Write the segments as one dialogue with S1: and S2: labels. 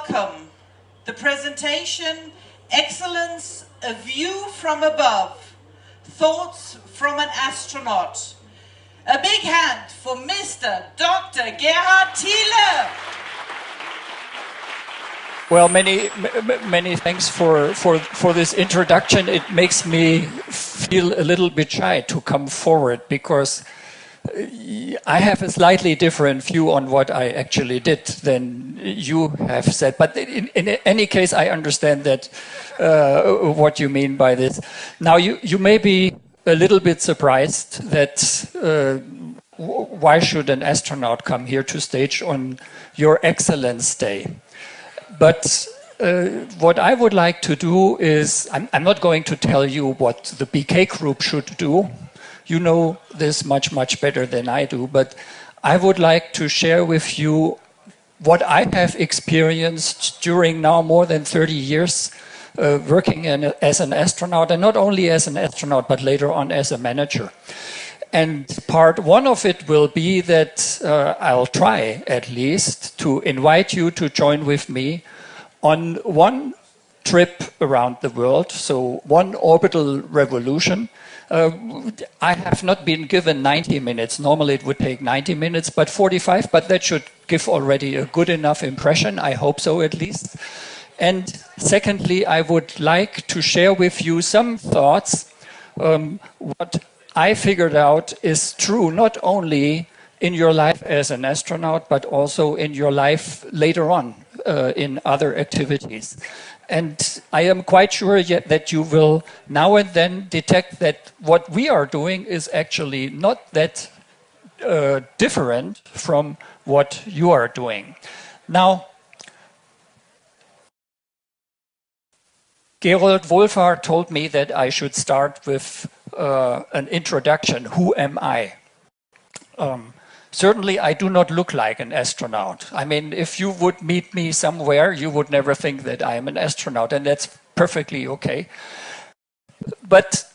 S1: welcome the presentation, Excellence, a View from Above, Thoughts from an Astronaut. A big hand for Mr. Dr. Gerhard Thiele.
S2: Well, many thanks for this introduction. It makes me feel a little bit shy to come forward because I have a slightly different view on what I actually did than you have said. But in any case, I understand that what you mean by this. Now, you may be a little bit surprised that why should an astronaut come here to stage on your Excellence Day? But what I would like to do is, I'm not going to tell you what the BK group should do. You know this much better than I do, but I would like to share with you what I have experienced during now more than 30 years working as an astronaut, and not only as an astronaut, but later on as a manager. And part one of it will be that I'll try, at least, to invite you to join with me on one trip around the world, so one orbital revolution. I have not been given 90 minutes. Normally it would take 90 minutes, but 45, but that should give already a good enough impression. I hope so, at least. And secondly, I would like to share with you some thoughts, what I figured out is true not only in your life as an astronaut, but also in your life later on in other activities. And I am quite sure that you will now and then detect that what we are doing is actually not that different from what you are doing. Now, Gerold Wohlfahrt told me that I should start with an introduction. Who am I? Certainly, I do not look like an astronaut. I mean, if you would meet me somewhere, you would never think that I am an astronaut, and that's perfectly okay. But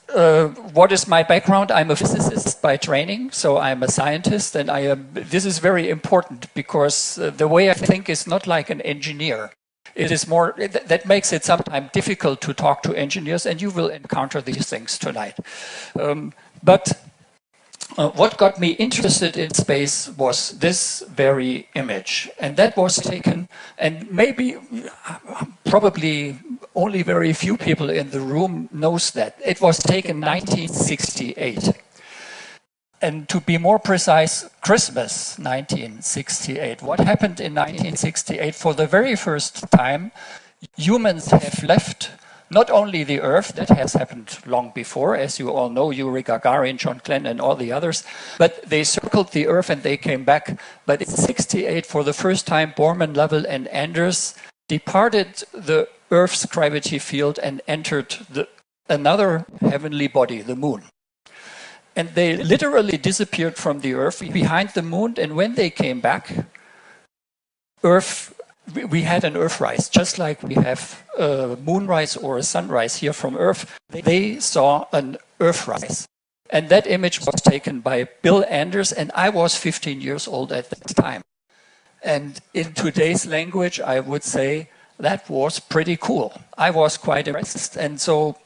S2: what is my background? I'm a physicist by training, so I'm a scientist, and this is very important because the way I think is not like an engineer. It is more, that makes it sometimes difficult to talk to engineers, and you will encounter these things tonight. What got me interested in space was this very image. And that was taken, and probably only very few people in the room knows that. It was taken 1968. And to be more precise, Christmas 1968. What happened in 1968? For the very first time, humans have left not only the Earth, that has happened long before, as you all know, Yuri Gagarin, John Glenn, and all the others, but they circled the Earth and they came back. But in 68, for the first time, Borman, Lovell, and Anders departed the Earth's gravity field and entered another heavenly body, the Moon. And they literally disappeared from the Earth behind the Moon, and when they came back, we had an Earthrise, just like we have a moonrise or a sunrise here from Earth. They saw an Earthrise. And that image was taken by Bill Anders, and I was 15 years old at that time. And in today's language, I would say that was pretty cool. I was quite impressed. And so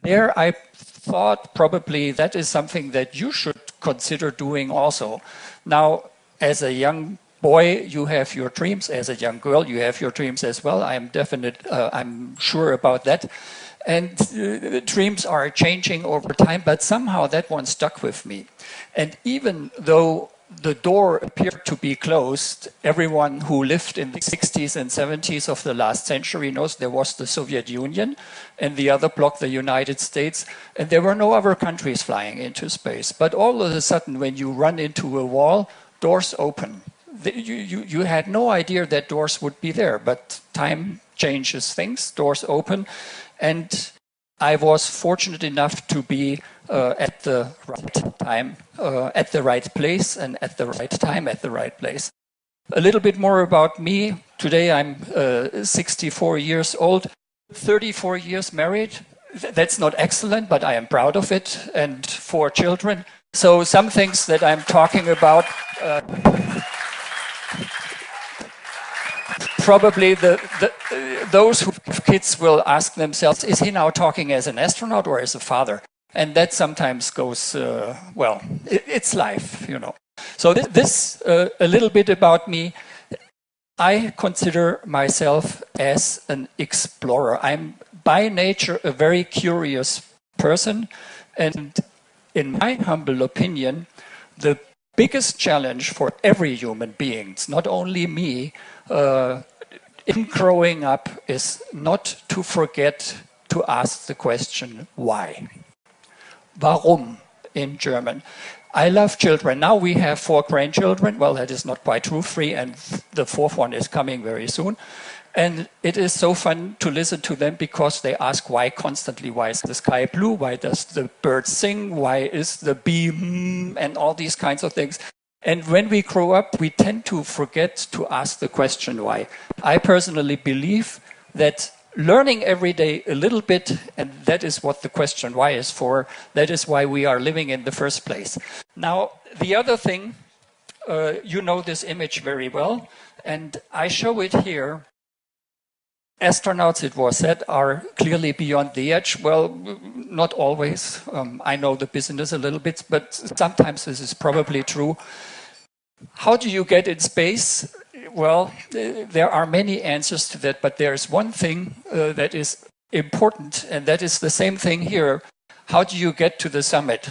S2: there I thought probably that is something that you should consider doing also. Now, as a young boy, you have your dreams. As a young girl, you have your dreams as well. I'm sure about that. And dreams are changing over time, but somehow that one stuck with me. And even though the door appeared to be closed, everyone who lived in the 60s and 70s of the last century knows there was the Soviet Union and the other bloc, the United States, and there were no other countries flying into space. But all of a sudden, when you run into a wall, doors open. You had no idea that doors would be there, but time changes things, doors open, and I was fortunate enough to be at the right time, at the right place, and at the right time, at the right place. A little bit more about me. Today I'm 64 years old, 34 years married. That's not excellent, but I am proud of it, and 4 children. So some things that I'm talking about probably those who have kids will ask themselves, is he now talking as an astronaut or as a father? And that sometimes goes, well, it's life, you know. So this a little bit about me. I consider myself as an explorer. I'm by nature a very curious person, and in my humble opinion, the biggest challenge for every human being, it's not only me, in growing up is not to forget to ask the question, why? Warum in German. I love children. Now we have 4 grandchildren. Well, that is not quite true, 3, and the 4th one is coming very soon. And it is so fun to listen to them because they ask why constantly. Why is the sky blue? Why does the bird sing? Why is the bee and all these kinds of things. And when we grow up, we tend to forget to ask the question why. I personally believe that learning every day a little bit, and that is what the question why is for, that is why we are living in the first place. Now, the other thing, you know this image very well, and I show it here. Astronauts, it was said, are clearly beyond the edge. Well, not always. I know the business a little bit, but sometimes this is probably true. How do you get in space? Well, there are many answers to that, but there's one thing that is important, and that is the same thing here. How do you get to the summit?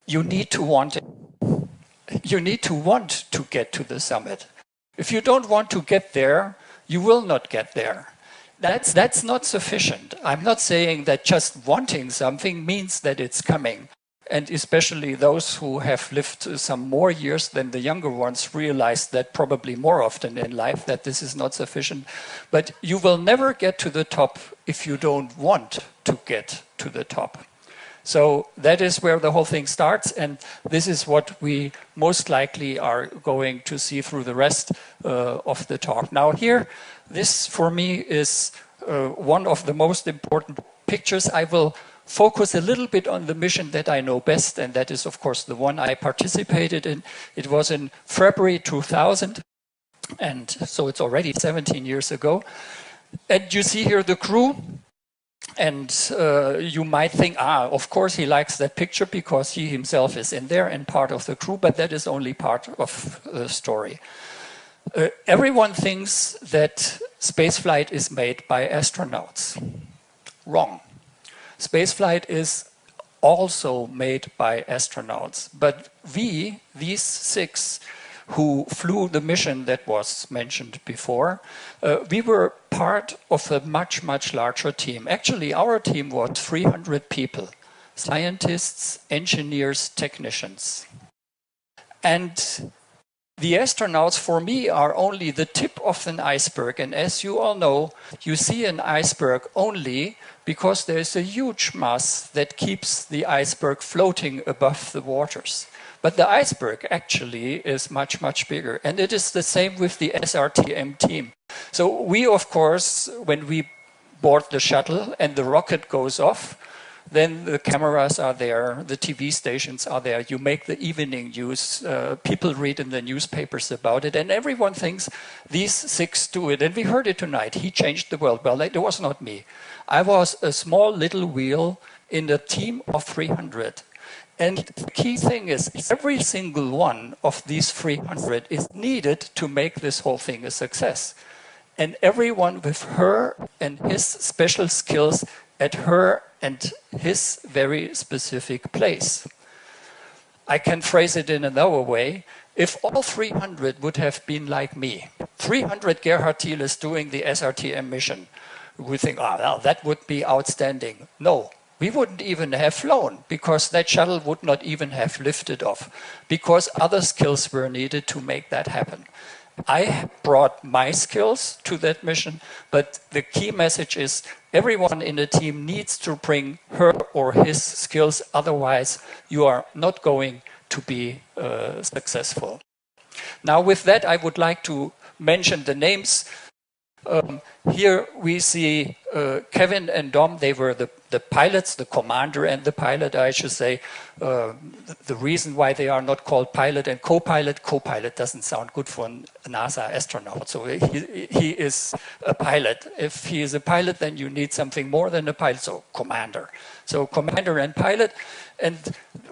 S2: You need to want it. You need to want to get to the summit. If you don't want to get there, you will not get there. That's not sufficient. I'm not saying that just wanting something means that it's coming. And especially those who have lived some more years than the younger ones realize that probably more often in life that this is not sufficient. But you will never get to the top if you don't want to get to the top. So that is where the whole thing starts, and this is what we most likely are going to see through the rest of the talk. Now here, this for me is one of the most important pictures. I will focus a little bit on the mission that I know best, and that is, of course, the one I participated in. It was in February 2000, and so it's already 17 years ago. And you see here the crew, and you might think, of course he likes that picture because he himself is in there and part of the crew, but that is only part of the story. Everyone thinks that spaceflight is made by astronauts. Wrong. Spaceflight is also made by astronauts, but we, these 6 who flew the mission that was mentioned before, we were part of a much, much larger team. Actually, our team was 300 people, scientists, engineers, technicians. And the astronauts, for me, are only the tip of an iceberg. And as you all know, you see an iceberg only because there's a huge mass that keeps the iceberg floating above the waters. But the iceberg actually is much, much bigger. And it is the same with the SRTM team. So we, of course, when we board the shuttle and the rocket goes off, then the cameras are there, the TV stations are there, you make the evening news, people read in the newspapers about it, and everyone thinks these 6 do it. And we heard it tonight, he changed the world. Well, it was not me. I was a small little wheel in a team of 300. And the key thing is, every single one of these 300 is needed to make this whole thing a success. And everyone with her and his special skills at her and his very specific place. I can phrase it in another way. If all 300 would have been like me, 300 Gerhard Thieles doing the SRTM mission, we think, well, that would be outstanding. No, we wouldn't even have flown because that shuttle would not even have lifted off because other skills were needed to make that happen. I brought my skills to that mission, but the key message is everyone in the team needs to bring her or his skills, otherwise you are not going to be successful. Now with that, I would like to mention the names. Here we see Kevin and Dom. They were the the pilots, the commander and the pilot, I should say, the reason why they are not called pilot and co-pilot doesn't sound good for a NASA astronaut. So he is a pilot. If he is a pilot, then you need something more than a pilot, so commander. So commander and pilot. And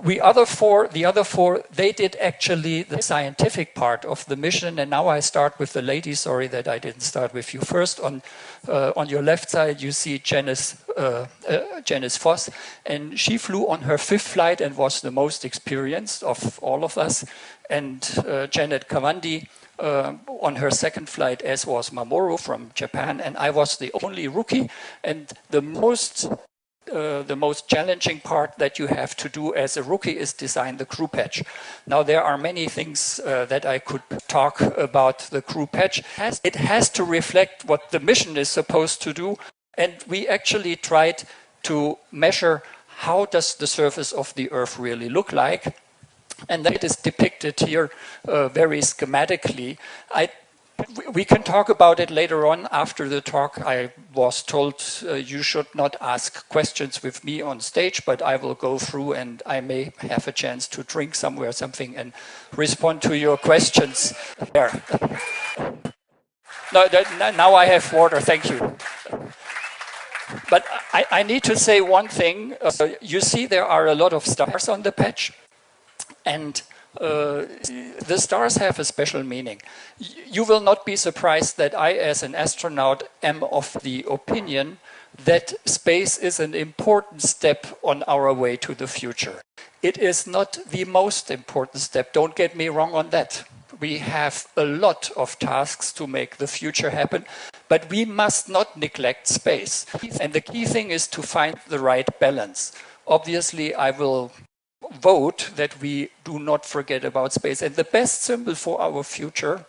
S2: the other four, they did actually the scientific part of the mission. And now I start with the lady. Sorry that I didn't start with you first. On your left side, you see Janice Voss, and she flew on her 5th flight and was the most experienced of all of us. And Janet Kawandi on her 2nd flight, as was Mamoru from Japan, and I was the only rookie. And the most challenging part that you have to do as a rookie is design the crew patch. Now, there are many things that I could talk about the crew patch. It has to reflect what the mission is supposed to do. And we actually tried to measure how does the surface of the Earth really look like. And that is depicted here very schematically. We can talk about it later on after the talk. I was told you should not ask questions with me on stage, but I will go through and I may have a chance to drink somewhere something and respond to your questions there. No, now I have water, thank you. But I need to say one thing. You see there are a lot of stars on the patch, and the stars have a special meaning. You will not be surprised that I, as an astronaut, am of the opinion that space is an important step on our way to the future. It is not the most important step, don't get me wrong on that. We have a lot of tasks to make the future happen, but we must not neglect space. And the key thing is to find the right balance. Obviously, I will vote that we do not forget about space. And the best symbol for our future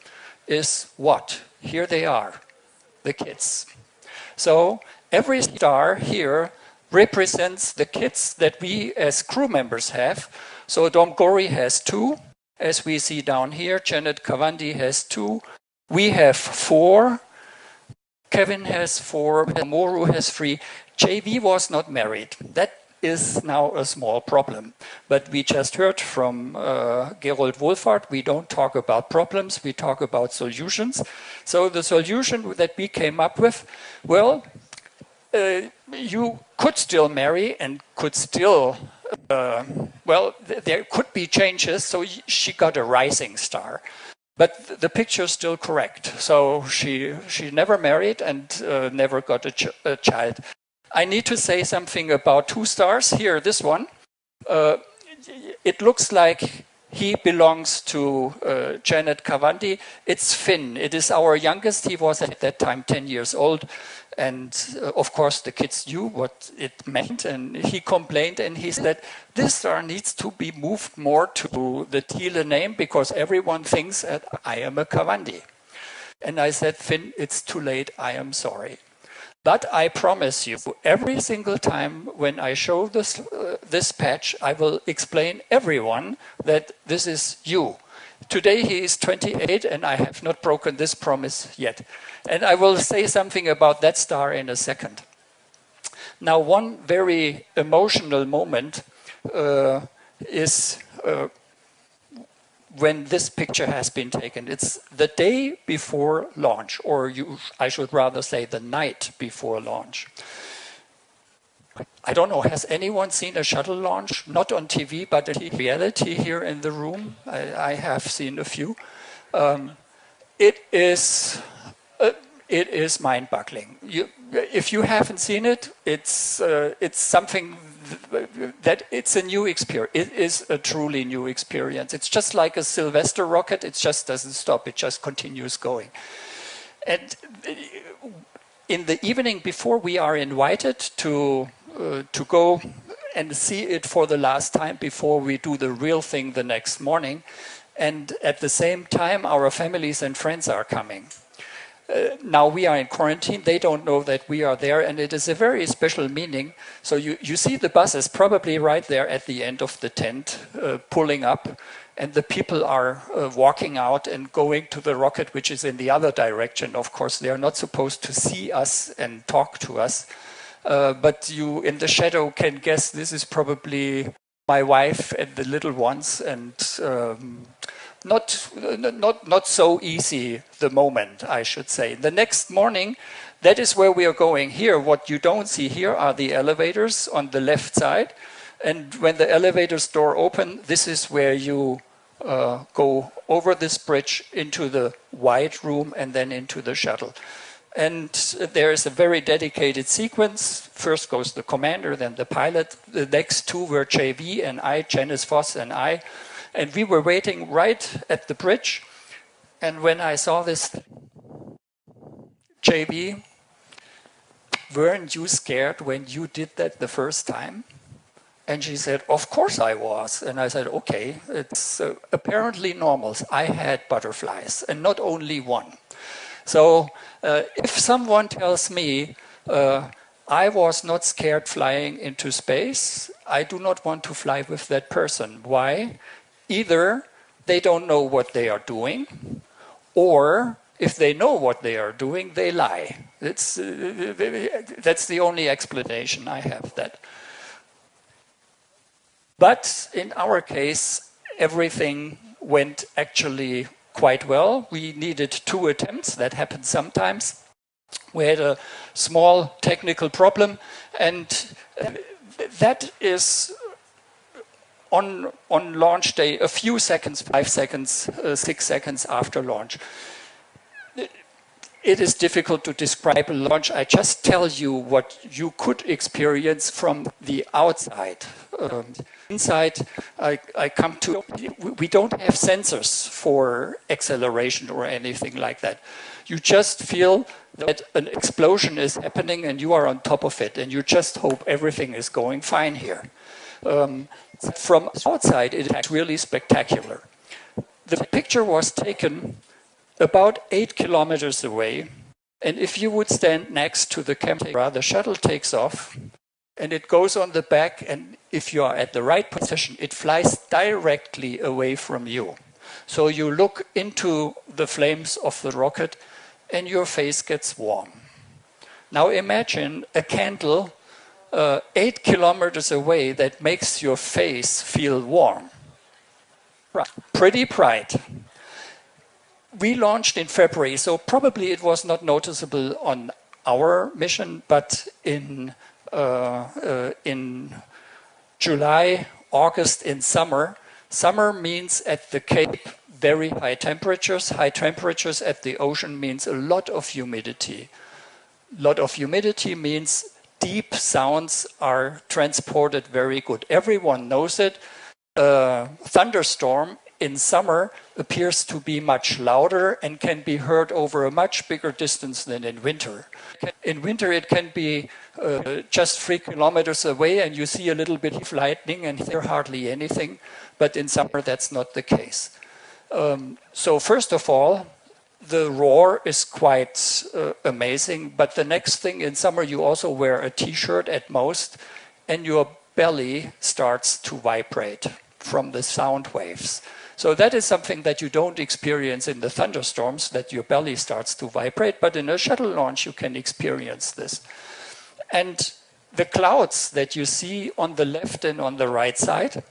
S2: is what? Here they are, the kids. So every star here represents the kids that we as crew members have. So Dom Gori has 2, as we see down here. Janet Kawandi has 2. We have 4. Kevin has 4. Mamoru has 3. JV was not married. That is now a small problem. But we just heard from Gerold Wohlfahrt, we don't talk about problems, we talk about solutions. So the solution that we came up with, well, you could still marry and could still, well, there could be changes, so she got a rising star. But the picture is still correct. So she never married and never got a child. I need to say something about 2 stars. Here, this one. It looks like he belongs to Janet Kawandi. It's Finn. It is our youngest. He was at that time 10 years old. And of course, the kids knew what it meant. And he complained and he said, this star needs to be moved more to the Thiele name because everyone thinks that I am a Kawandi. And I said, Finn, it's too late. I am sorry. But I promise you, every single time when I show this patch, I will explain everyone that this is you. Today he is 28 and I have not broken this promise yet. And I will say something about that star in a second. Now, one very emotional moment is when this picture has been taken. It's the day before launch, or I should rather say the night before launch. I don't know, has anyone seen a shuttle launch? Not on TV, but in reality here in the room. I have seen a few. It is mind-boggling. If you haven't seen it, it's something that it's a new experience. It is a truly new experience. It's just like a Sylvester rocket. It just doesn't stop. It just continues going. And in the evening before, we are invited to go and see it for the last time before we do the real thing the next morning. And at the same time, our families and friends are coming. Now we are in quarantine, they don't know that we are there, and it is a very special meaning. So you see the buses probably right there at the end of the tent, pulling up, and the people are walking out and going to the rocket, which is in the other direction. Of course, they are not supposed to see us and talk to us. but you in the shadow can guess this is probably my wife and the little ones, and not so easy the moment, I should say. The next morning, that is where we are going. Here, what you don't see here are the elevators on the left side, and when the elevator's door open, this is where you go over this bridge into the white room and then into the shuttle. And there is a very dedicated sequence. First goes the commander, then the pilot. The next two were JV and I, Janice Voss and I. And we were waiting right at the bridge. And when I saw this, JV, weren't you scared when you did that the first time? And she said, of course I was. And I said, okay, it's apparently normal. I had butterflies, and not only one. So if someone tells me I was not scared flying into space, I do not want to fly with that person. Why? Either they don't know what they are doing, or if they know what they are doing, they lie. That's the only explanation I have that. But in our case, everything went actually quite well. We needed 2 attempts. That happens sometimes. We had a small technical problem, and that is on launch day, a few seconds, 5 seconds, 6 seconds after launch. It is difficult to describe a launch. I just tell you what you could experience from the outside. Inside, I come to, we don't have sensors for acceleration or anything like that. You just feel that an explosion is happening and you are on top of it, and you just hope everything is going fine here. From outside, it is really spectacular. The picture was taken about 8 kilometers away, and if you would stand next to the camera, the shuttle takes off and it goes on the back, and if you are at the right position, it flies directly away from you. So you look into the flames of the rocket and your face gets warm. Now imagine a candle 8 kilometers away that makes your face feel warm. Pretty bright. We launched in February, so probably it was not noticeable on our mission, but in July, August, in summer. Summer means at the Cape very high temperatures. High temperatures at the ocean means a lot of humidity. A lot of humidity means deep sounds are transported very good. Everyone knows it. Thunderstorm in summer appears to be much louder and can be heard over a much bigger distance than in winter. In winter it can be just 3 kilometers away and you see a little bit of lightning and hear hardly anything, but in summer that's not the case. So first of all, the roar is quite amazing, but the next thing, in summer you also wear a t-shirt at most and your belly starts to vibrate from the sound waves. So that is something that you don't experience in the thunderstorms, that your belly starts to vibrate, but in a shuttle launch you can experience this. And the clouds that you see on the left and on the right side,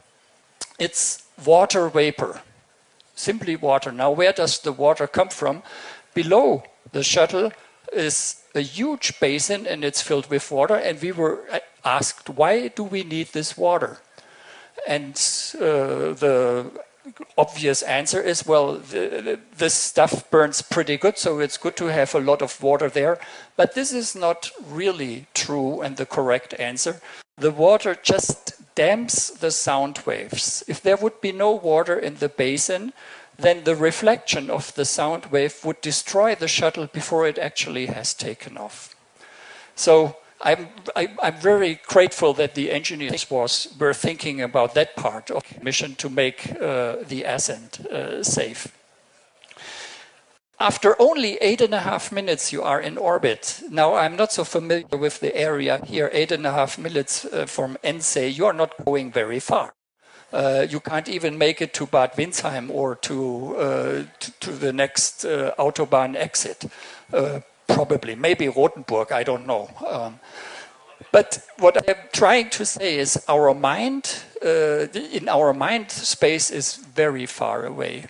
S2: it's water vapor, simply water. Now where does the water come from? Below the shuttle is a huge basin and it's filled with water, and we were asked, why do we need this water? And the obvious answer is, well, this stuff burns pretty good, so it's good to have a lot of water there. But this is not really true and the correct answer. The water just damps the sound waves. If there would be no water in the basin, then the reflection of the sound wave would destroy the shuttle before it actually has taken off. So I'm very grateful that the engineers were thinking about that part of the mission to make the ascent safe. After only 8.5 minutes you are in orbit. Now I'm not so familiar with the area here. 8.5 minutes from Ensee, you are not going very far. You can't even make it to Bad Windsheim or to the next Autobahn exit. Probably, maybe Rothenburg, I don't know. But what I'm trying to say is our mind, in our mind, space is very far away.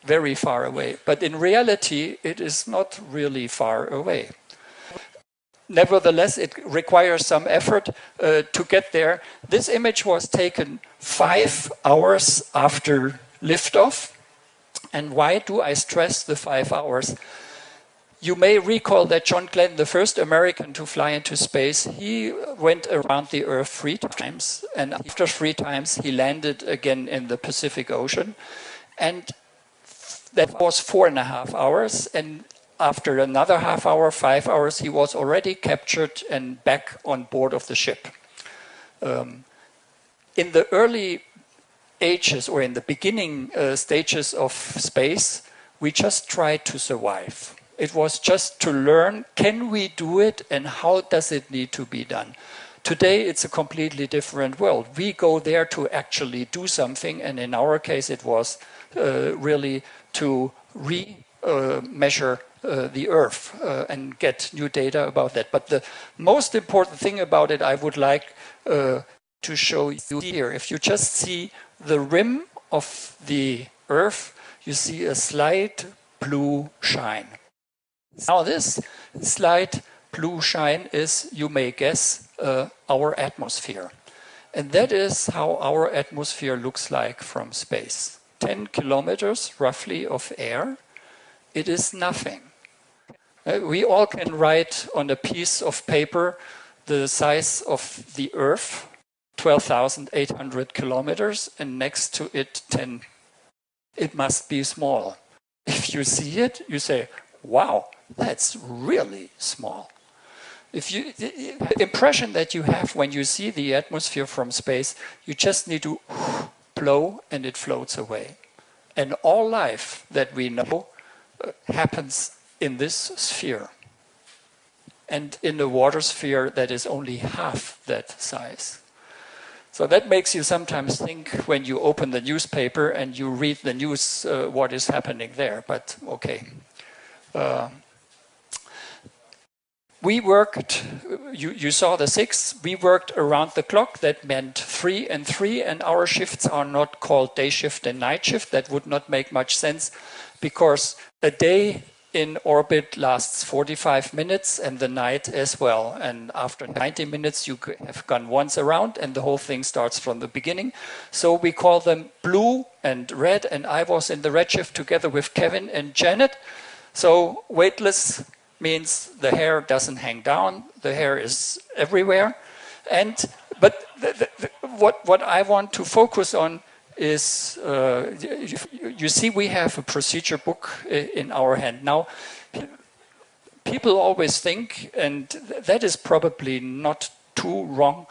S2: Very far away. But in reality, it is not really far away. Nevertheless, it requires some effort to get there. This image was taken 5 hours after liftoff. And why do I stress the 5 hours? You may recall that John Glenn, the first American to fly into space, he went around the Earth 3 times. And after 3 times, he landed again in the Pacific Ocean. And that was 4.5 hours. And after another half hour, 5 hours, he was already captured and back on board of the ship. In the early ages, or in the beginning stages of space, we just tried to survive. It was just to learn, can we do it and how does it need to be done? Today, it's a completely different world. We go there to actually do something, and in our case, it was really to measure the Earth and get new data about that. But the most important thing about it, I would like to show you here. If you just see the rim of the Earth, you see a slight blue shine. Now this slight blue shine is, you may guess, our atmosphere. And that is how our atmosphere looks like from space. 10 kilometers, roughly, of air. It is nothing. We all can write on a piece of paper the size of the Earth, 12,800 kilometers, and next to it 10. It must be small. If you see it, you say, wow, that's really small. The impression that you have when you see the atmosphere from space, you just need to blow and it floats away. And all life that we know happens in this sphere. And in a water sphere that is only half that size. So that makes you sometimes think when you open the newspaper and you read the news, what is happening there, but okay. We worked, you saw the 6, we worked around the clock. That meant 3 and 3, and our shifts are not called day shift and night shift. That would not make much sense, because a day in orbit lasts 45 minutes and the night as well. And after 90 minutes, you have gone once around and the whole thing starts from the beginning. So we call them blue and red, and I was in the red shift together with Kevin and Janet. So weightless means the hair doesn't hang down, the hair is everywhere. But what I want to focus on is, you see, we have a procedure book in our hand. Now, people always think, and that is probably not too wrong,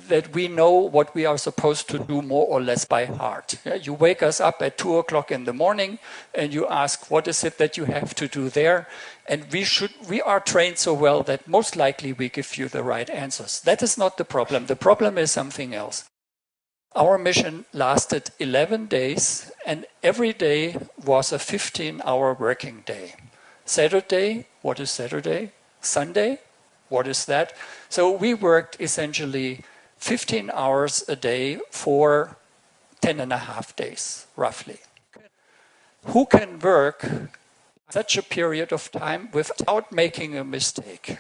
S2: that we know what we are supposed to do more or less by heart. You wake us up at 2 o'clock in the morning and you ask, what is it that you have to do there? And we are trained so well that most likely we give you the right answers. That is not the problem. The problem is something else. Our mission lasted 11 days, and every day was a 15-hour working day. Saturday, what is Saturday? Sunday, what is that? So we worked essentially 15 hours a day for 10.5 days, roughly. Who can work such a period of time without making a mistake?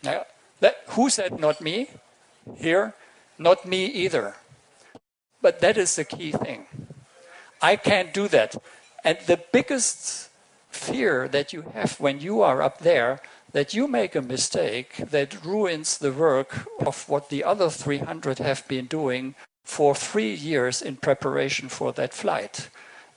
S2: Now, who said not me? Here, not me either. But that is the key thing. I can't do that. And the biggest fear that you have when you are up there, that you make a mistake that ruins the work of what the other 300 have been doing for 3 years in preparation for that flight.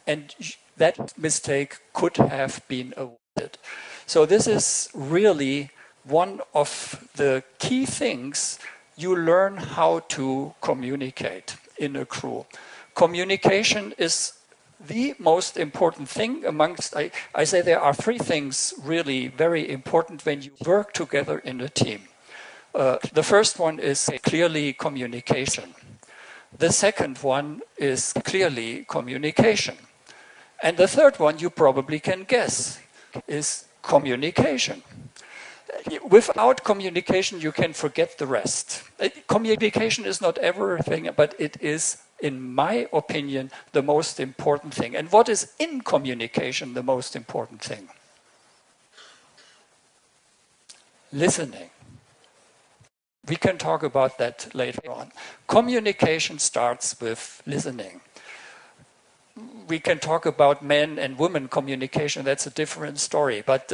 S2: And that mistake could have been avoided. So this is really one of the key things you learn how to communicate in a crew. Communication is the most important thing amongst, I say there are 3 things really very important when you work together in a team. The first one is clearly communication. The second one is clearly communication. And the third one, you probably can guess, is communication. Without communication, you can forget the rest. Communication is not everything, but it is, in my opinion, the most important thing. And what is in communication the most important thing? Listening. We can talk about that later on. Communication starts with listening. We can talk about men and women communication, that's a different story. But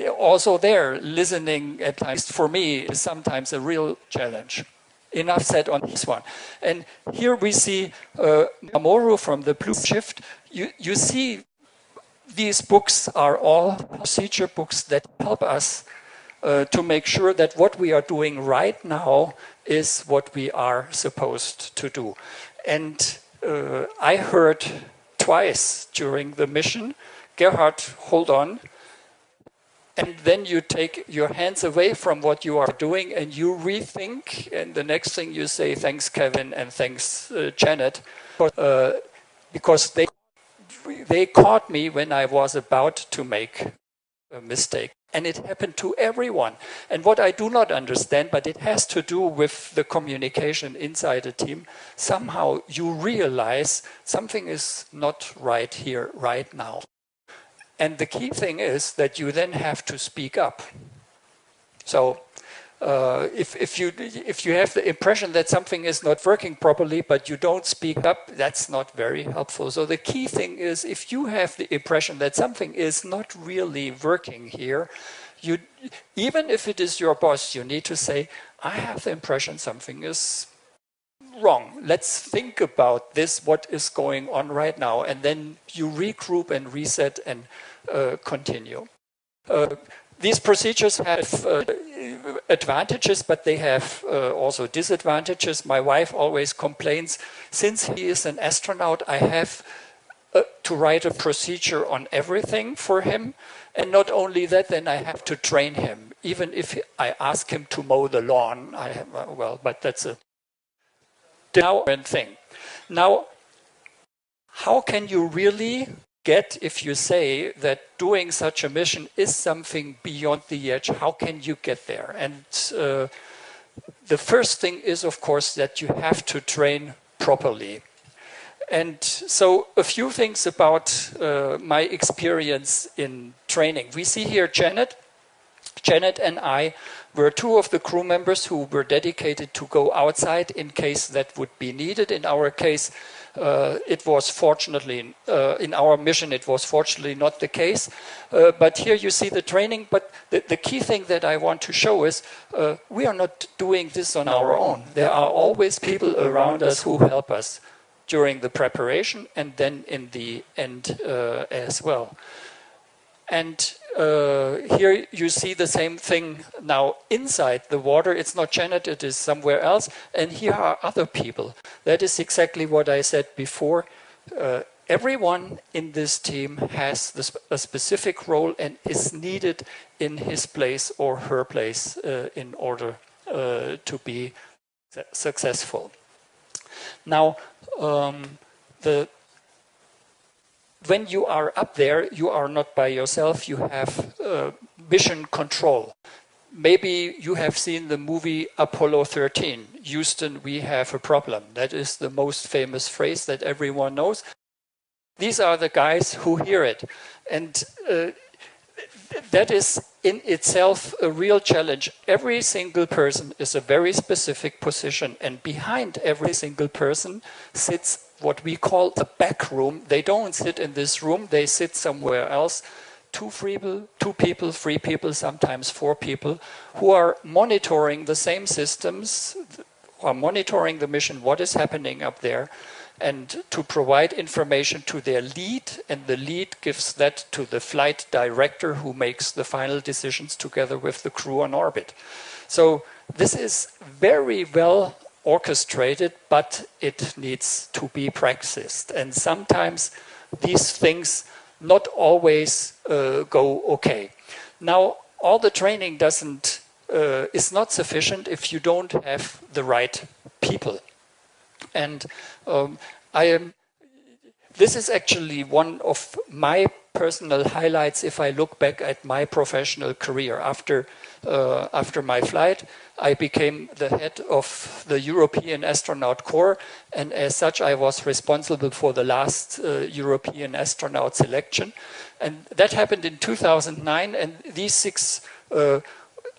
S2: also there, listening, at least for me, is sometimes a real challenge. Enough said on this one. And here we see Mamoru from the Blue Shift. You see these books are all procedure books that help us to make sure that what we are doing right now is what we are supposed to do. And I heard twice during the mission, Gerhard, hold on. And then you take your hands away from what you are doing and you rethink. And the next thing you say, thanks, Kevin, and thanks, Janet. Because they caught me when I was about to make a mistake. And it happened to everyone. And what I do not understand, but it has to do with the communication inside a team, somehow you realize something is not right here, right now. And the key thing is that you then have to speak up. So if you have the impression that something is not working properly, but you don't speak up, that's not very helpful. So the key thing is, if you have the impression that something is not really working here, even if it is your boss, you need to say, I have the impression something is wrong. Let's think about this, what is going on right now. And then you regroup and reset and continue. These procedures have advantages, but they have also disadvantages. My wife always complains, since he is an astronaut, I have to write a procedure on everything for him. And not only that, then I have to train him. Even if I ask him to mow the lawn, but that's a different thing. Now, how can you really get, if you say that doing such a mission is something beyond the edge, how can you get there? And the first thing is, of course, that you have to train properly. And so a few things about my experience in training. We see here Janet. Janet and I were two of the crew members who were dedicated to go outside in case that would be needed. In our case, it was fortunately, in our mission, it was fortunately not the case. But here you see the training. But the key thing that I want to show is we are not doing this on our own. There are always people around us who help us during the preparation and then in the end as well. And here you see the same thing now inside the water. It's not Janet, it is somewhere else. And here are other people. That is exactly what I said before. Everyone in this team has a specific role and is needed in his place or her place in order to be successful. Now, when you are up there, you are not by yourself, you have mission control. Maybe you have seen the movie Apollo 13, Houston, we have a problem. That is the most famous phrase that everyone knows. These are the guys who hear it. And that is in itself a real challenge. Every single person is a very specific position, and behind every single person sits what we call the back room. They don't sit in this room, they sit somewhere else. Two people, 3 people, sometimes 4 people, who are monitoring the same systems, who are monitoring the mission, what is happening up there, and to provide information to their lead, and the lead gives that to the flight director who makes the final decisions together with the crew on orbit. So this is very well orchestrated, but it needs to be practiced. And sometimes these things not always go okay. Now, all the training is not sufficient if you don't have the right people. And this is actually one of my personal highlights if I look back at my professional career. After my flight, I became the head of the European Astronaut Corps, and as such I was responsible for the last European astronaut selection. And that happened in 2009, and these six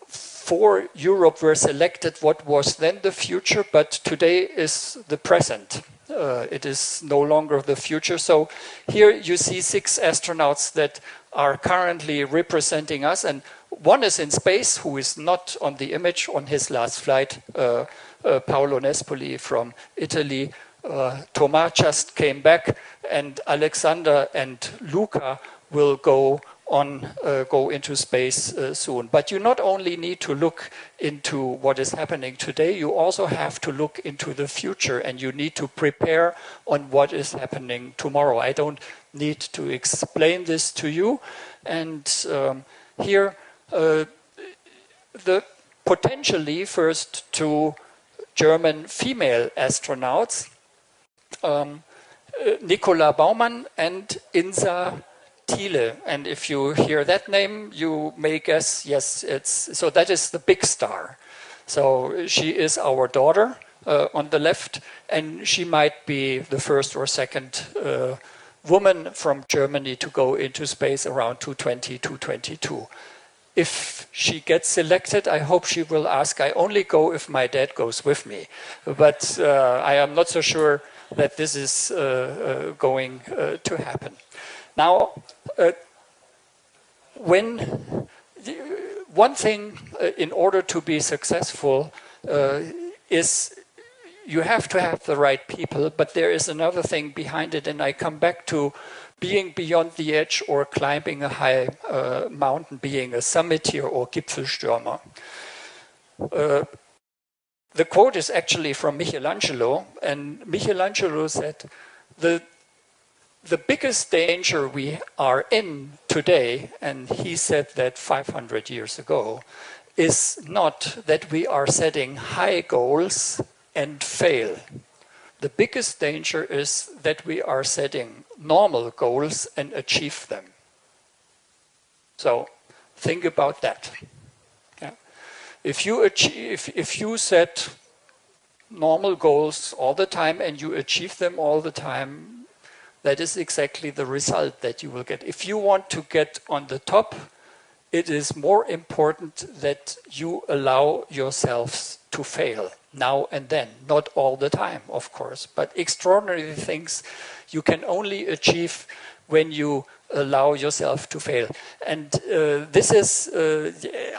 S2: for Europe were selected what was then the future, but today is the present. It is no longer the future. So here you see six astronauts that are currently representing us, and one is in space, who is not on the image on his last flight, Paolo Nespoli from Italy. Thomas just came back, and Alexander and Luca will go into space soon. But you not only need to look into what is happening today, you also have to look into the future, and you need to prepare on what is happening tomorrow. I don't need to explain this to you. And here, the potentially first two German female astronauts, Nicola Baumann and Insa Thiele. And if you hear that name, you may guess, yes, so that is the big star. So she is our daughter on the left, and she might be the first or second woman from Germany to go into space around 2020, 2022. If she gets selected, I hope she will ask, I only go if my dad goes with me. But I am not so sure that this is going to happen. Now, one thing in order to be successful is you have to have the right people, but there is another thing behind it, and I come back to being beyond the edge or climbing a high mountain, being a summiteer or Gipfelstürmer. The quote is actually from Michelangelo, and Michelangelo said, the biggest danger we are in today, and he said that 500 years ago, is not that we are setting high goals and fail. The biggest danger is that we are setting normal goals and achieve them. So think about that. Yeah. If you set normal goals all the time and you achieve them all the time, that is exactly the result that you will get. If you want to get on the top, it is more important that you allow yourselves to fail now and then. Not all the time, of course, but extraordinary things you can only achieve when you allow yourself to fail. And this is,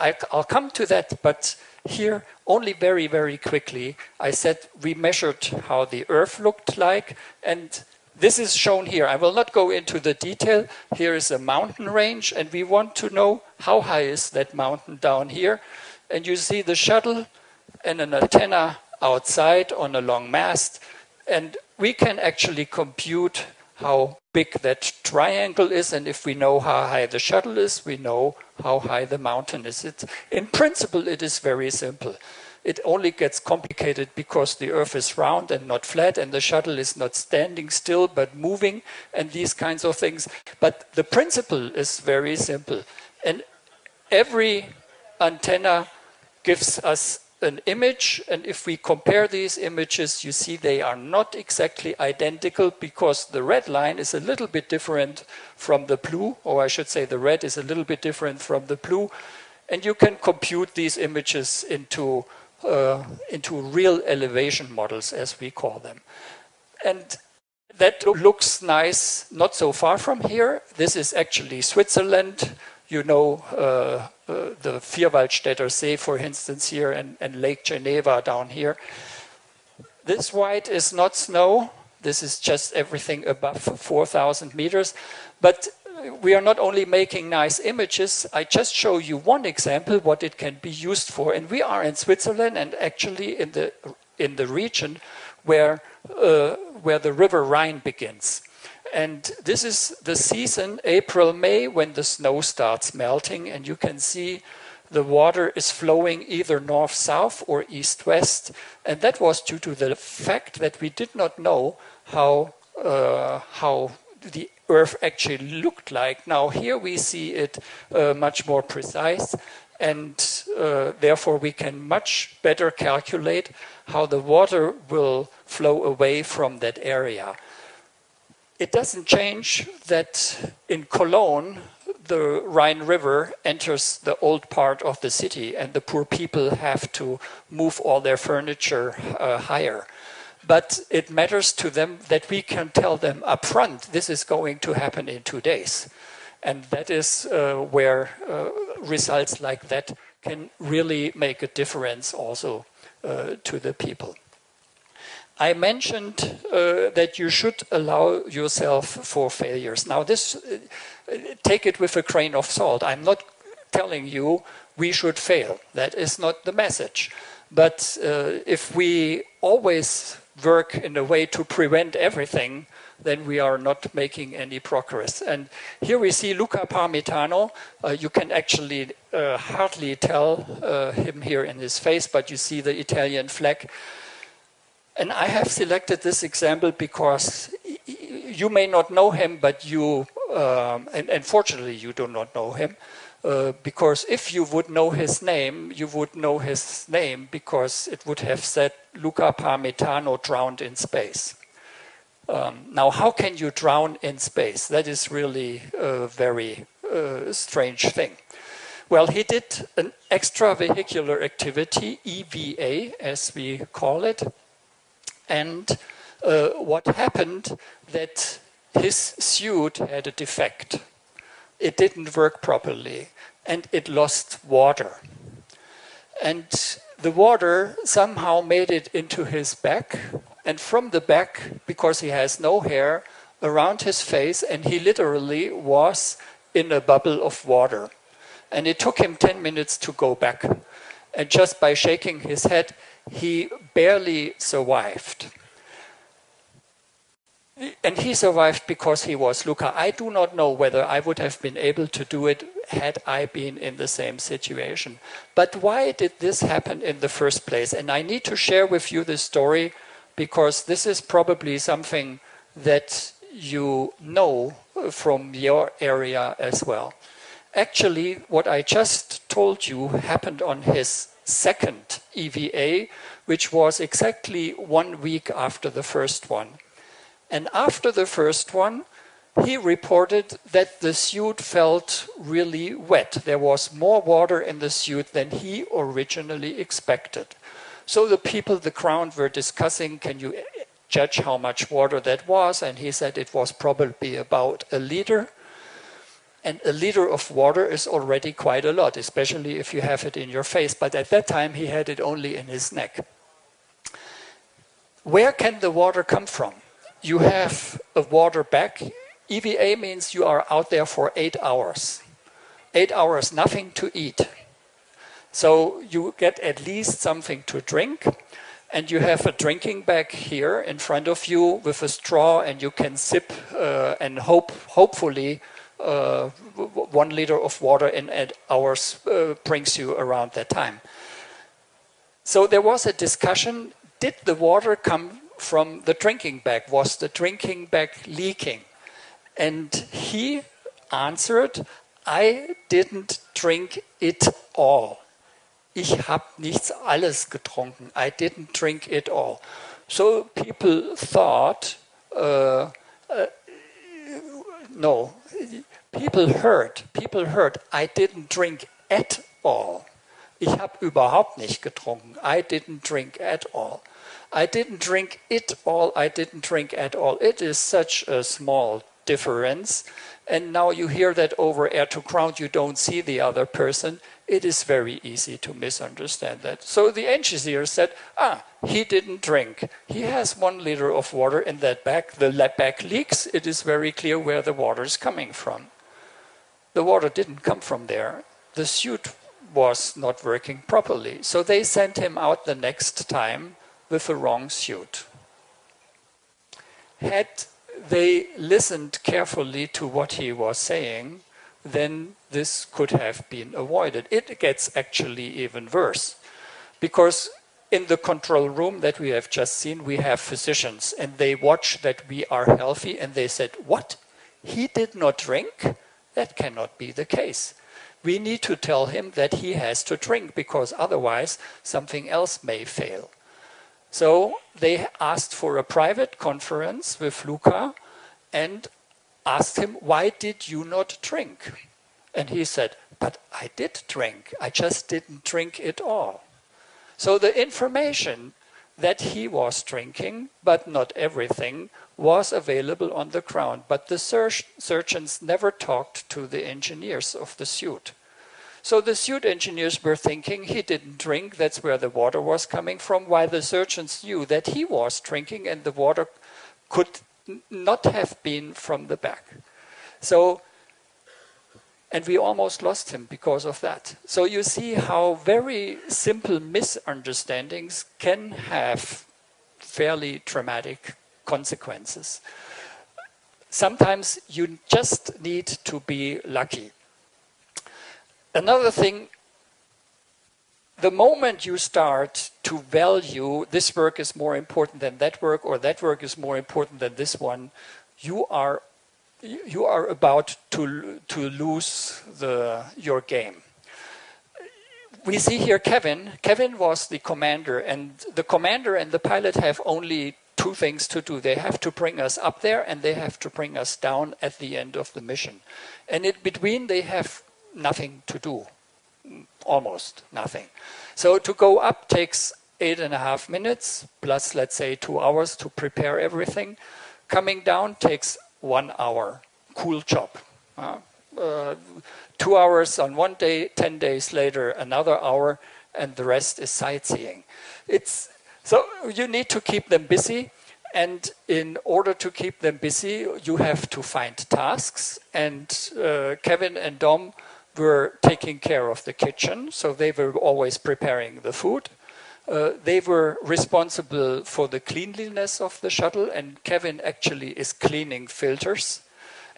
S2: I'll come to that, but here only very, very quickly, I said we measured how the Earth looked like, and this is shown here. I will not go into the detail. Here is a mountain range, and we want to know how high is that mountain down here. And you see the shuttle and an antenna outside on a long mast. And we can actually compute how big that triangle is. And if we know how high the shuttle is, we know how high the mountain is. In principle, it is very simple. It only gets complicated because the Earth is round and not flat, and the shuttle is not standing still but moving, and these kinds of things. But the principle is very simple. And every antenna gives us an image, and if we compare these images, you see they are not exactly identical because the red line is a little bit different from the blue, or I should say the red is a little bit different from the blue. And you can compute these images into real elevation models, as we call them. And that looks nice, not so far from here. This is actually Switzerland. You know the Vierwaldstätter See, for instance, here, and Lake Geneva down here. This white is not snow. This is just everything above 4,000 meters. But we are not only making nice images. I just show you one example what it can be used for. And we are in Switzerland, and actually in the region where the River Rhine begins. And this is the season, April, May, when the snow starts melting, and you can see the water is flowing either north-south or east-west. And that was due to the fact that we did not know how the Earth actually looked like. Now here we see it much more precise, and therefore we can much better calculate how the water will flow away from that area. It doesn't change that in Cologne, the Rhine River enters the old part of the city, and the poor people have to move all their furniture higher. But it matters to them that we can tell them up front, this is going to happen in 2 days. And that is where results like that can really make a difference also to the people. I mentioned that you should allow yourself for failures. Now this, take it with a grain of salt. I'm not telling you we should fail. That is not the message. But if we always work in a way to prevent everything, then we are not making any progress. And here we see Luca Parmitano. You can actually hardly tell him here in his face, but you see the Italian flag. And I have selected this example because you may not know him, but you, and fortunately you do not know him, because if you would know his name, you would know his name because it would have said Luca Parmitano drowned in space. Now, how can you drown in space? That is really a very strange thing. Well, he did an extravehicular activity, EVA, as we call it. And what happened that his suit had a defect. It didn't work properly, and it lost water. And the water somehow made it into his back, and from the back, because he has no hair, around his face, and he literally was in a bubble of water. And it took him 10 minutes to go back. And just by shaking his head, he barely survived. And he survived because he was Luca. I do not know whether I would have been able to do it had I been in the same situation. But why did this happen in the first place? And I need to share with you this story because this is probably something that you know from your area as well. Actually, what I just told you happened on his second EVA, which was exactly 1 week after the first one. And after the first one, he reported that the suit felt really wet. There was more water in the suit than he originally expected. So the people, the crowd, were discussing, can you judge how much water that was? And he said it was probably about 1 liter. And 1 liter of water is already quite a lot, especially if you have it in your face. But at that time, he had it only in his neck. Where can the water come from? You have a water bag. EVA means you are out there for 8 hours. 8 hours, nothing to eat. So you get at least something to drink. And you have a drinking bag here in front of you with a straw, and you can sip and hopefully 1 liter of water in 8 hours brings you around that time. So there was a discussion, did the water come from the drinking bag? Was the drinking bag leaking? And he answered, I didn't drink it all. Ich habe nichts alles getrunken. I didn't drink it all. So people thought, no, people heard, I didn't drink at all. Ich habe überhaupt nicht getrunken. I didn't drink at all. I didn't drink it all, I didn't drink at all. It is such a small difference. And now you hear that over air to ground, you don't see the other person. It is very easy to misunderstand that. So the engineer said, he didn't drink. He has 1 liter of water in that bag. The bag leaks. It is very clear where the water is coming from. The water didn't come from there. The suit was not working properly. So they sent him out the next time with the wrong suit. Had they listened carefully to what he was saying, then this could have been avoided. It gets actually even worse. Because in the control room that we have just seen, we have physicians, and they watch that we are healthy, and they said, what? he did not drink, that cannot be the case. We need to tell him that he has to drink, because otherwise something else may fail. So they asked for a private conference with Luca and asked him, why did you not drink? And he said, but I did drink, I just didn't drink it all. So the information that he was drinking, but not everything, was available on the ground. But the surgeons never talked to the engineers of the suit. So the suit engineers were thinking he didn't drink, that's where the water was coming from, while the surgeons knew that he was drinking and the water could not have been from the back. So, and we almost lost him because of that. So you see how very simple misunderstandings can have fairly dramatic consequences. Sometimes you just need to be lucky. Another thing, the moment you start to value this work is more important than that work, or that work is more important than this one, you are about to lose your game. We see here Kevin. Kevin was the commander, and the commander and the pilot have only two things to do. They have to bring us up there, and they have to bring us down at the end of the mission. And in between, they have nothing to do, almost nothing. So to go up takes 8.5 minutes, plus let's say 2 hours to prepare everything. Coming down takes 1 hour. Cool job. 2 hours on one day, 10 days later another hour, and the rest is sightseeing. So you need to keep them busy, and in order to keep them busy you have to find tasks, and Kevin and Dom were taking care of the kitchen, so they were always preparing the food. They were responsible for the cleanliness of the shuttle, and Kevin actually is cleaning filters.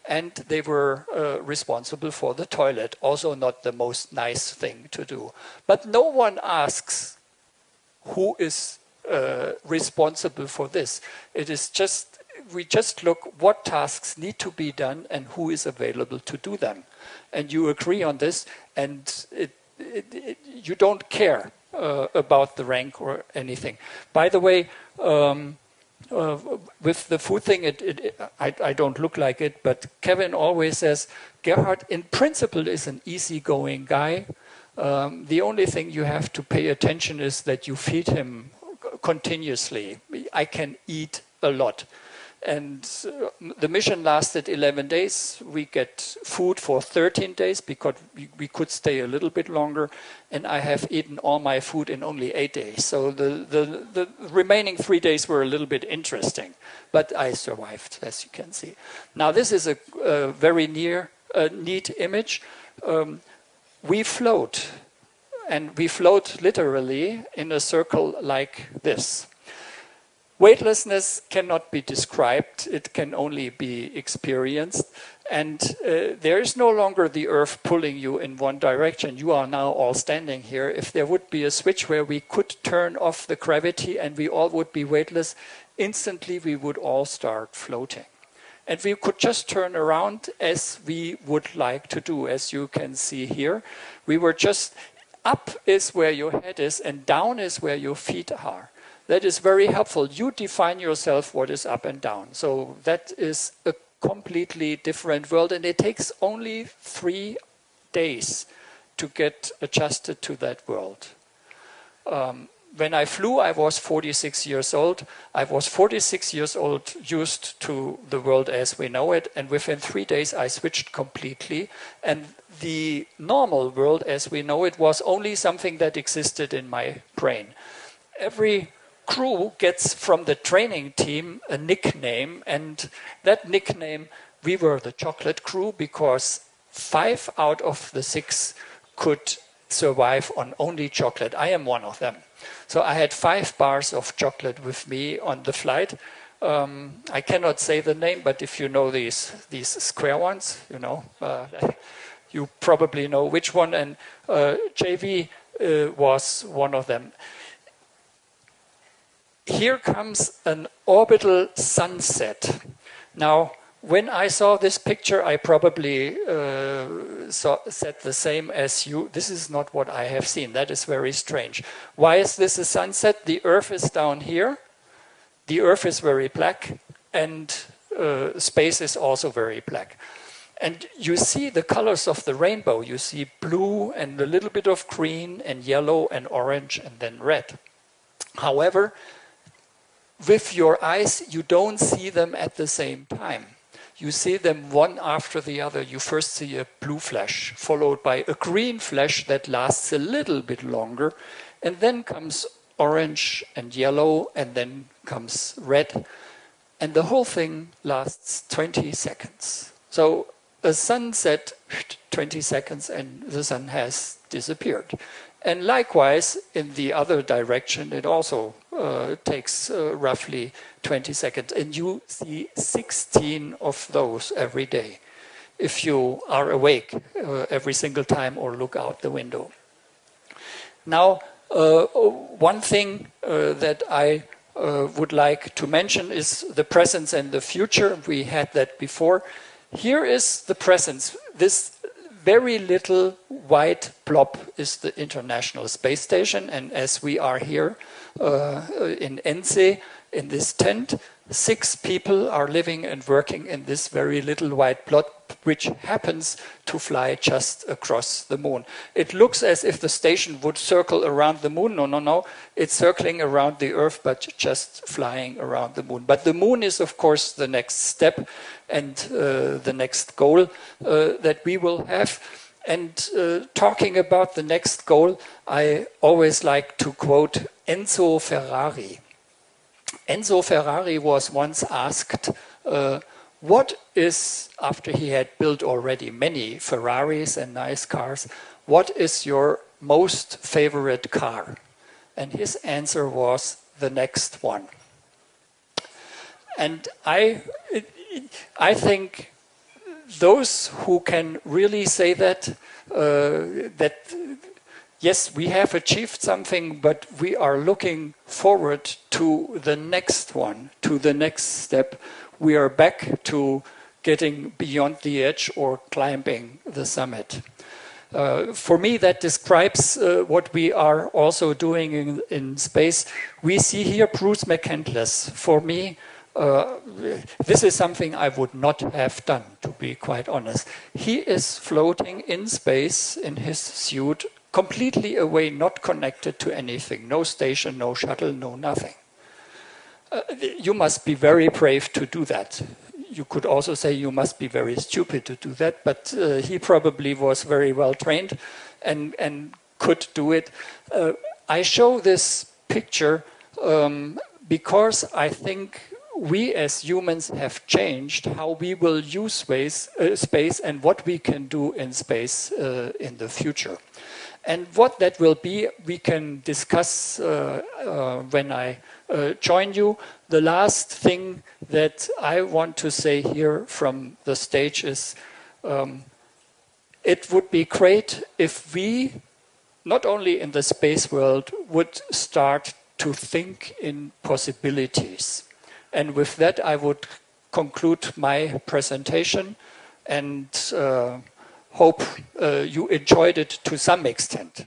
S2: And they were responsible for the toilet, also not the most nice thing to do. But no one asks who is responsible for this. It is just, we just look what tasks need to be done and who is available to do them. And you agree on this, and you don't care about the rank or anything. By the way, with the food thing, I don't look like it, but Kevin always says, Gerhard, in principle, is an easygoing guy. The only thing you have to pay attention is that you feed him continuously. I can eat a lot. And the mission lasted 11 days. We get food for 13 days because we could stay a little bit longer. And I have eaten all my food in only 8 days. So the remaining 3 days were a little bit interesting. But I survived, as you can see. Now this is a very neat image. We float. And we float literally in a circle like this. Weightlessness cannot be described, it can only be experienced. And there is no longer the Earth pulling you in one direction. You are now all standing here. If there would be a switch where we could turn off the gravity and we all would be weightless, instantly we would all start floating. And we could just turn around as we would like to do, as you can see here. We were just, up is where your head is and down is where your feet are. That is very helpful. You define yourself what is up and down. So that is a completely different world, and it takes only 3 days to get adjusted to that world. When I flew, I was 46 years old. I was 46 years old, used to the world as we know it, and within 3 days I switched completely. And the normal world as we know it was only something that existed in my brain. Every crew gets from the training team a nickname, and that nickname, we were the chocolate crew, because 5 out of the 6 could survive on only chocolate. I am one of them. So I had 5 bars of chocolate with me on the flight. I cannot say the name, but if you know these square ones, you know, you probably know which one, and JV was one of them. Here comes an orbital sunset. Now, when I saw this picture, I probably said the same as you. This is not what I have seen. That is very strange. Why is this a sunset? The Earth is down here. The Earth is very black, and space is also very black. And you see the colors of the rainbow. You see blue and a little bit of green and yellow and orange and then red. However, with your eyes, you don't see them at the same time. You see them one after the other. You first see a blue flash, followed by a green flash that lasts a little bit longer. And then comes orange and yellow, and then comes red. And the whole thing lasts 20 seconds. So a sunset, 20 seconds, and the sun has disappeared. And likewise, in the other direction, it also takes roughly 20 seconds. And you see 16 of those every day, if you are awake every single time or look out the window. Now, one thing that I would like to mention is the present and the future. We had that before. Here is the present. This very little white blob is the International Space Station, and as we are here in Ense, in this tent, 6 people are living and working in this very little white blob, which happens to fly just across the moon. It looks as if the station would circle around the moon. No, no, no. It's circling around the Earth, but just flying around the moon. But the moon is, of course, the next step and the next goal that we will have. And talking about the next goal, I always like to quote Enzo Ferrari. Enzo Ferrari was once asked, what is, after he had built already many Ferraris and nice cars, what is your most favorite car? And his answer was the next one. And I think those who can really say that, yes, we have achieved something, but we are looking forward to the next one, to the next step. We are back to getting beyond the edge or climbing the summit. For me, that describes what we are also doing in space. We see here Bruce McCandless. For me, this is something I would not have done, to be quite honest. He is floating in space in his suit, completely away, not connected to anything. No station, no shuttle, no nothing. You must be very brave to do that. You could also say you must be very stupid to do that, but he probably was very well trained and could do it. I show this picture because I think we as humans have changed how we will use space and what we can do in space in the future. And what that will be, we can discuss when I join you. The last thing that I want to say here from the stage is it would be great if we, not only in the space world, would start to think in possibilities. And with that, I would conclude my presentation and hope you enjoyed it to some extent.